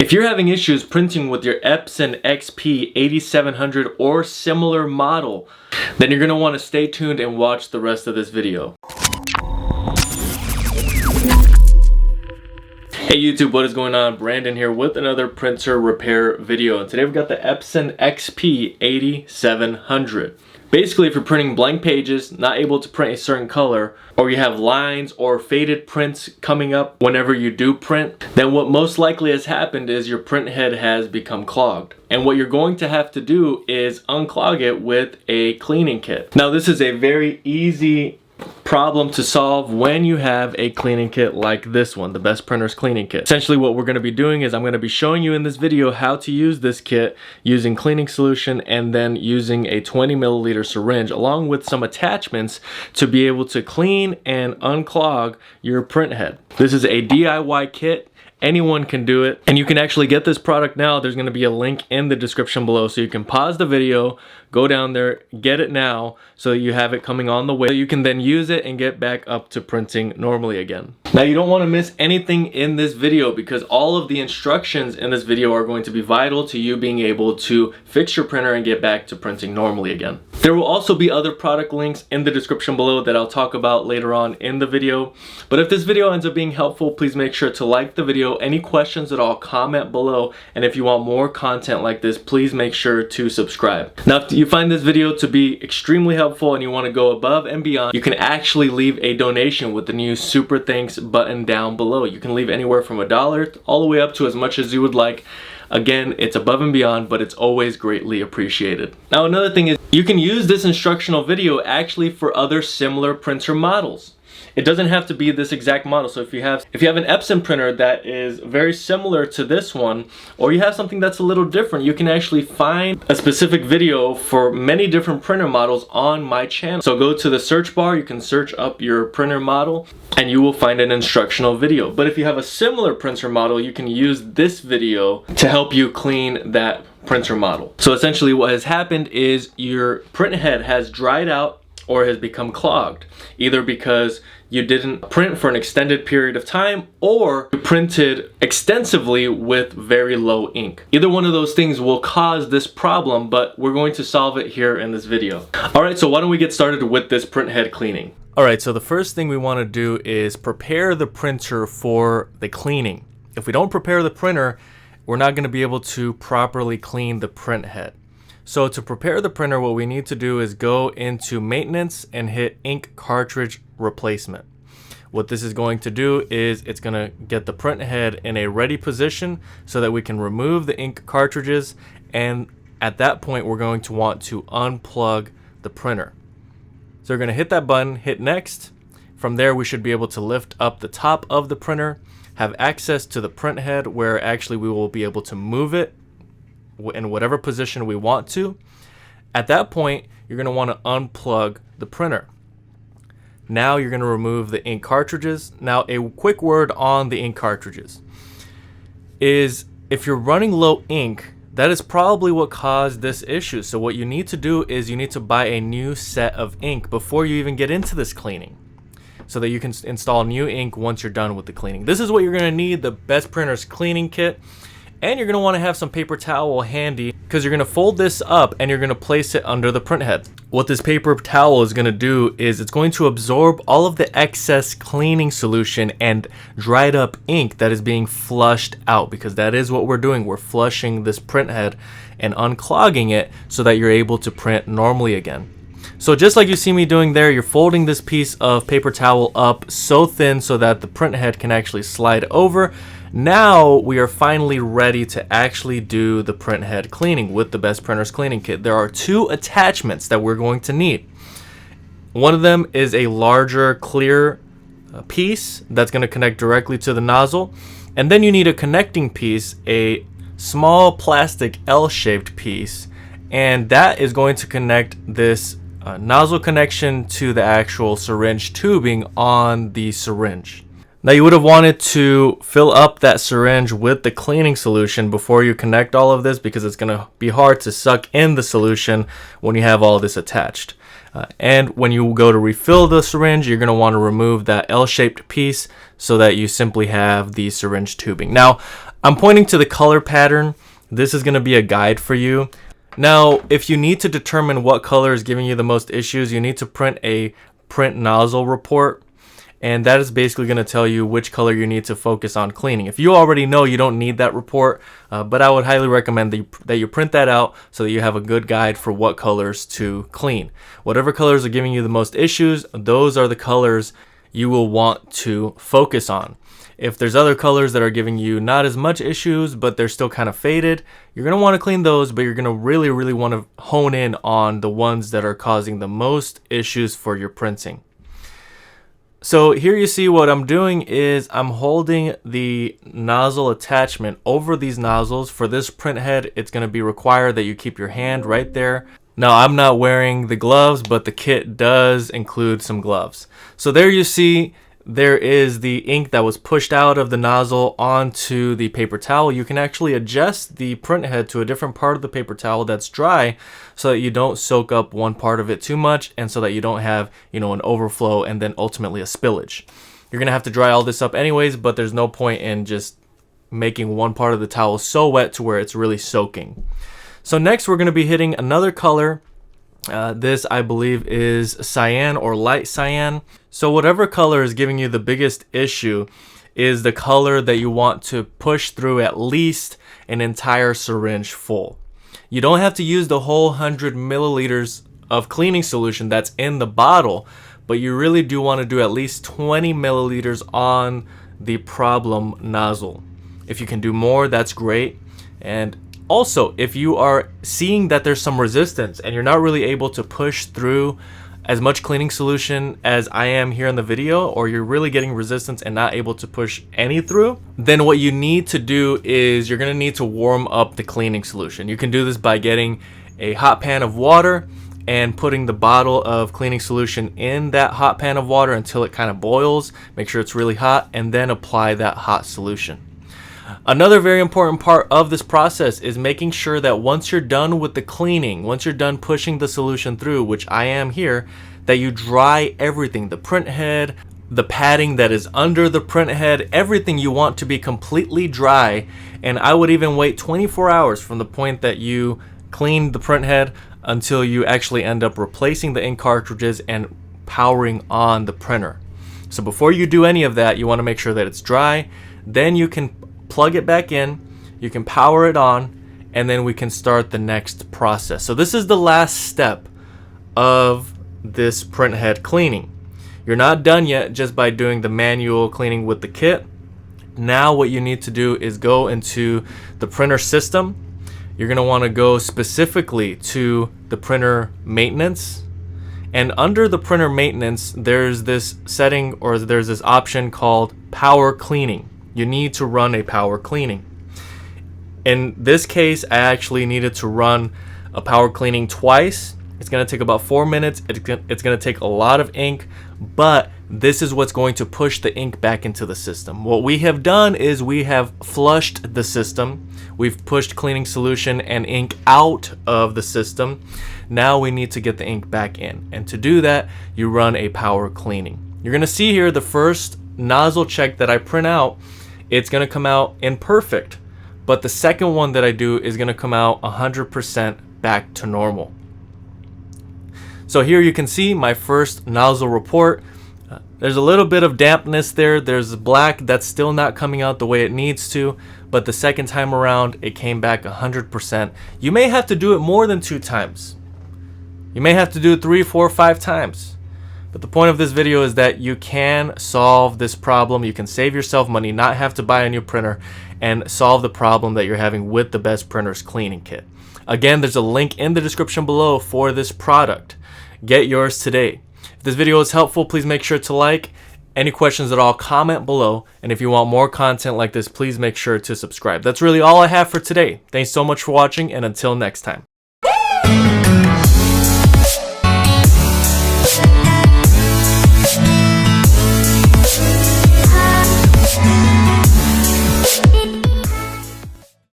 If you're having issues printing with your Epson XP 8700 or similar model, then you're going to want to stay tuned and watch the rest of this video. Hey YouTube, what is going on? Brandon here with another printer repair video. And today we've got the Epson XP 8700. Basically, if you're printing blank pages, not able to print a certain color, or you have lines or faded prints coming up whenever you do print, then what most likely has happened is your print head has become clogged. And what you're going to have to do is unclog it with a cleaning kit. Now, this is a very easy problem to solve when you have a cleaning kit like this one, the Best Printers Cleaning Kit. Essentially what we're going to be doing is I'm going to be showing you in this video how to use this kit using cleaning solution and then using a 20 milliliter syringe along with some attachments to be able to clean and unclog your print head. This is a DIY kit. Anyone can do it, and you can actually get this product now. There's going to be a link in the description below, so you can pause the video, go down there, get it now so that you have it coming on the way. You can then use it and get back up to printing normally again. Now, you don't want to miss anything in this video because all of the instructions in this video are going to be vital to you being able to fix your printer and get back to printing normally again. There will also be other product links in the description below that I'll talk about later on in the video. But if this video ends up being helpful, please make sure to like the video. Any questions at all, comment below. And if you want more content like this, please make sure to subscribe. Now, if you find this video to be extremely helpful and you want to go above and beyond, you can actually leave a donation with the new Super Thanks button down below. You can leave anywhere from $1 all the way up to as much as you would like. Again, it's above and beyond, but it's always greatly appreciated. Now, another thing is you can use this instructional video actually for other similar printer models. It doesn't have to be this exact model. So if you have an Epson printer that is very similar to this one, or you have something that's a little different, you can actually find a specific video for many different printer models on my channel. So go to the search bar, you can search up your printer model, and you will find an instructional video. But if you have a similar printer model, you can use this video to help you clean that printer model. So essentially what has happened is your print head has dried out or has become clogged, either because you didn't print for an extended period of time or you printed extensively with very low ink. Either one of those things will cause this problem, but we're going to solve it here in this video. Alright, so why don't we get started with this print head cleaning. Alright, so the first thing we want to do is prepare the printer for the cleaning. If we don't prepare the printer, we're not going to be able to properly clean the print head. So to prepare the printer, what we need to do is go into maintenance and hit ink cartridge replacement. What this is going to do is it's going to get the print head in a ready position so that we can remove the ink cartridges, and at that point we're going to want to unplug the printer. So we're going to hit that button, hit next. From there we should be able to lift up the top of the printer, have access to the print head where actually we will be able to move it in whatever position we want to. At that point, you're going to want to unplug the printer. Now you're going to remove the ink cartridges. Now, a quick word on the ink cartridges is if you're running low ink, that is probably what caused this issue. So what you need to do is you need to buy a new set of ink before you even get into this cleaning, so that you can install new ink once you're done with the cleaning. This is what you're going to need, the Best Printers Cleaning Kit. And you're going to want to have some paper towel handy because you're going to fold this up and you're going to place it under the print head. What this paper towel is going to do is it's going to absorb all of the excess cleaning solution and dried up ink that is being flushed out, because that is what we're doing. We're flushing this print head and unclogging it so that you're able to print normally again. So just like you see me doing there, you're folding this piece of paper towel up so thin so that the print head can actually slide over. Now we are finally ready to actually do the print head cleaning with the Best Printers Cleaning Kit. There are two attachments that we're going to need. One of them is a larger clear piece that's going to connect directly to the nozzle. And then you need a connecting piece, a small plastic L-shaped piece, and that is going to connect this nozzle connection to the actual syringe tubing on the syringe. Now you would have wanted to fill up that syringe with the cleaning solution before you connect all of this, because it's going to be hard to suck in the solution when you have all this attached. And when you go to refill the syringe, you're going to want to remove that L-shaped piece so that you simply have the syringe tubing. Now, I'm pointing to the color pattern. This is going to be a guide for you. Now, if you need to determine what color is giving you the most issues, you need to print a print nozzle report. And that is basically going to tell you which color you need to focus on cleaning. If you already know, you don't need that report, but I would highly recommend that you print that out so that you have a good guide for what colors to clean. Whatever colors are giving you the most issues, those are the colors you will want to focus on. If there's other colors that are giving you not as much issues, but they're still kind of faded, you're going to want to clean those, but you're going to really want to hone in on the ones that are causing the most issues for your printing. So here you see what I'm doing is I'm holding the nozzle attachment over these nozzles. For this print head, it's going to be required that you keep your hand right there. Now, I'm not wearing the gloves, but the kit does include some gloves. So there you see there is the ink that was pushed out of the nozzle onto the paper towel. You can actually adjust the print head to a different part of the paper towel that's dry so that you don't soak up one part of it too much and so that you don't have, an overflow and then ultimately a spillage. You're going to have to dry all this up anyways, but there's no point in just making one part of the towel so wet to where it's really soaking. So next we're going to be hitting another color. This, I believe, is cyan or light cyan. So whatever color is giving you the biggest issue is the color that you want to push through at least an entire syringe full. You don't have to use the whole 100 milliliters of cleaning solution that's in the bottle, but you really do want to do at least 20 milliliters on the problem nozzle. If you can do more, that's great. And also, if you are seeing that there's some resistance and you're not really able to push through as much cleaning solution as I am here in the video, or you're really getting resistance and not able to push any through, then what you need to do is you're going to need to warm up the cleaning solution. You can do this by getting a hot pan of water and putting the bottle of cleaning solution in that hot pan of water until it kind of boils. Make sure it's really hot and then apply that hot solution. Another very important part of this process is making sure that once you're done with the cleaning, once you're done pushing the solution through, which I am here, that you dry everything, the print head, the padding that is under the print head, everything you want to be completely dry. And I would even wait 24 hours from the point that you clean the print head until you actually end up replacing the ink cartridges and powering on the printer. So before you do any of that, you want to make sure that it's dry. Then you can plug it back in, you can power it on, and then we can start the next process. So this is the last step of this print head cleaning. You're not done yet just by doing the manual cleaning with the kit. Now what you need to do is go into the printer system. You're going to want to go specifically to the printer maintenance. And under the printer maintenance, there's this setting, or there's this option called power cleaning. You need to run a power cleaning. In this case, I actually needed to run a power cleaning twice. It's going to take about 4 minutes. It's going to take a lot of ink, but this is what's going to push the ink back into the system. What we have done is we have flushed the system. We've pushed cleaning solution and ink out of the system. Now we need to get the ink back in. And to do that, you run a power cleaning. You're going to see here the first nozzle check that I print out. It's going to come out imperfect, but the second one that I do is going to come out 100% back to normal. So here you can see my first nozzle report. There's a little bit of dampness there. There's black that's still not coming out the way it needs to, but the second time around it came back 100%. You may have to do it more than 2 times. You may have to do it 3, 4, 5 times. But the point of this video is that you can solve this problem. You can save yourself money, not have to buy a new printer, and solve the problem that you're having with the Best Printers Cleaning Kit. Again, there's a link in the description below for this product. Get yours today. If this video is helpful, please make sure to like. Any questions at all, comment below. And if you want more content like this, please make sure to subscribe. That's really all I have for today. Thanks so much for watching, and until next time.